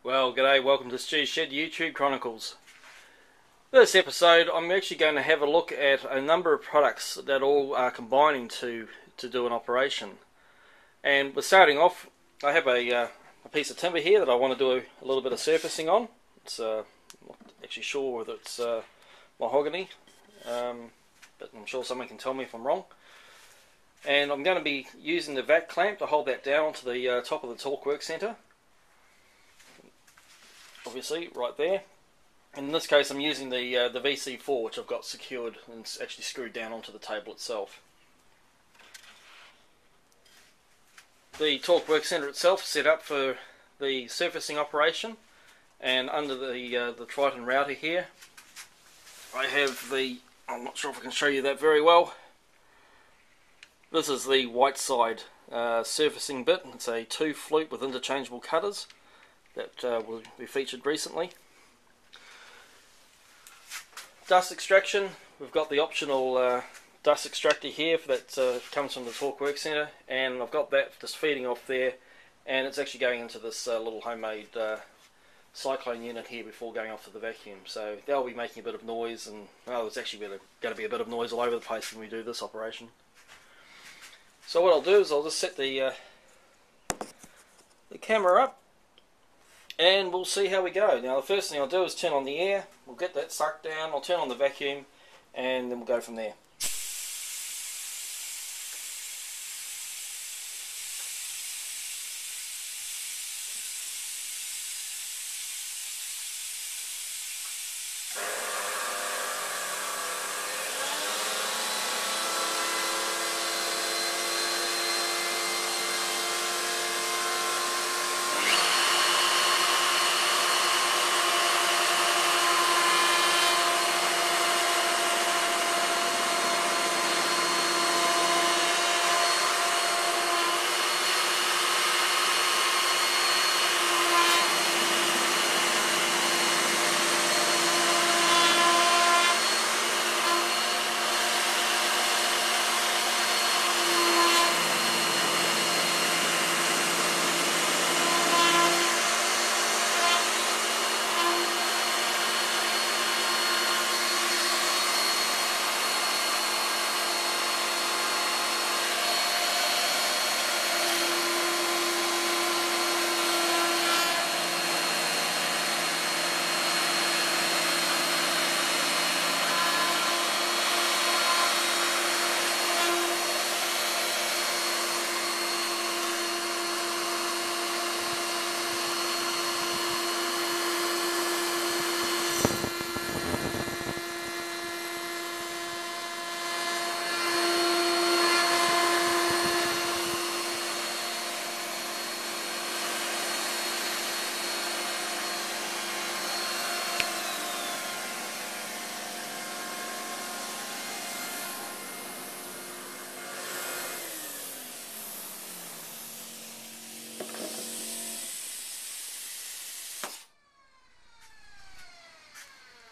Well, g'day, welcome to Stu's Shed YouTube Chronicles. This episode I'm actually going to have a look at a number of products that all are combining to do an operation. And we're starting off, I have a piece of timber here that I want to do a little bit of surfacing on. It's not actually sure whether it's mahogany, but I'm sure someone can tell me if I'm wrong. And I'm going to be using the vac clamp to hold that down onto the top of the torque work centre. Obviously right there, and in this case I'm using the VC4, which I've got secured and it's actually screwed down onto the table itself. The torque work centre itself is set up for the surfacing operation, and under the Triton router here I have I'm not sure if I can show you that very well. This is the white side surfacing bit. It's a 2-flute with interchangeable cutters that will be featured recently. Dust extraction, we've got the optional dust extractor here that comes from the torque work centre, and I've got that just feeding off there, and it's actually going into this little homemade cyclone unit here before going off to the vacuum. So they'll be making a bit of noise, and there's actually going to be a bit of noise all over the place when we do this operation. So what I'll do is I'll just set the camera up, and we'll see how we go. Now the first thing I'll do is turn on the air, we'll get that sucked down, I'll turn on the vacuum, and then we'll go from there.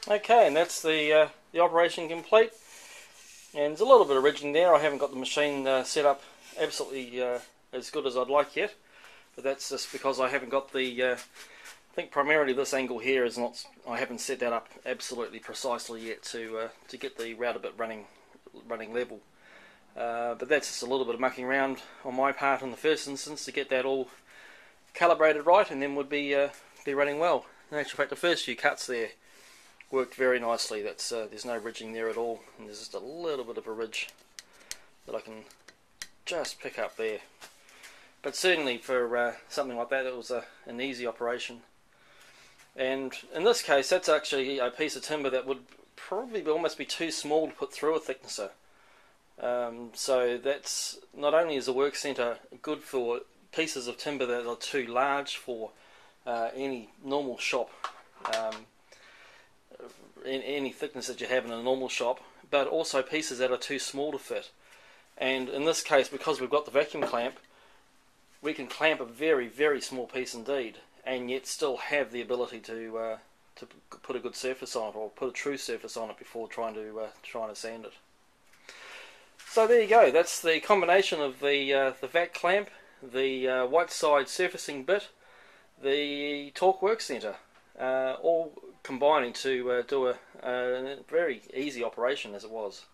Okay, and that's the operation complete. And there's a little bit of ridging there. I haven't got the machine set up absolutely as good as I'd like yet, but that's just because I haven't got I think primarily this angle here is not. I haven't set that up absolutely precisely yet to get the router bit running level. But that's just a little bit of mucking around on my part in the first instance to get that all calibrated right, and then would be running well. In actual fact, the first few cuts there worked very nicely. There's no ridging there at all, and there's just a little bit of a ridge that I can just pick up there. But certainly for something like that, it was an easy operation. And in this case, that's actually a piece of timber that would probably almost be too small to put through a thicknesser. So that's not only is the work centre good for pieces of timber that are too large for any normal shop, any thickness that you have in a normal shop, but also pieces that are too small to fit. And in this case, because we've got the vacuum clamp, we can clamp a very, very small piece indeed, and yet still have the ability to put a good surface on it, or put a true surface on it before trying to sand it. So there you go. That's the combination of the vac clamp, the white side surfacing bit, the torque work centre, all combining to do a very easy operation as it was.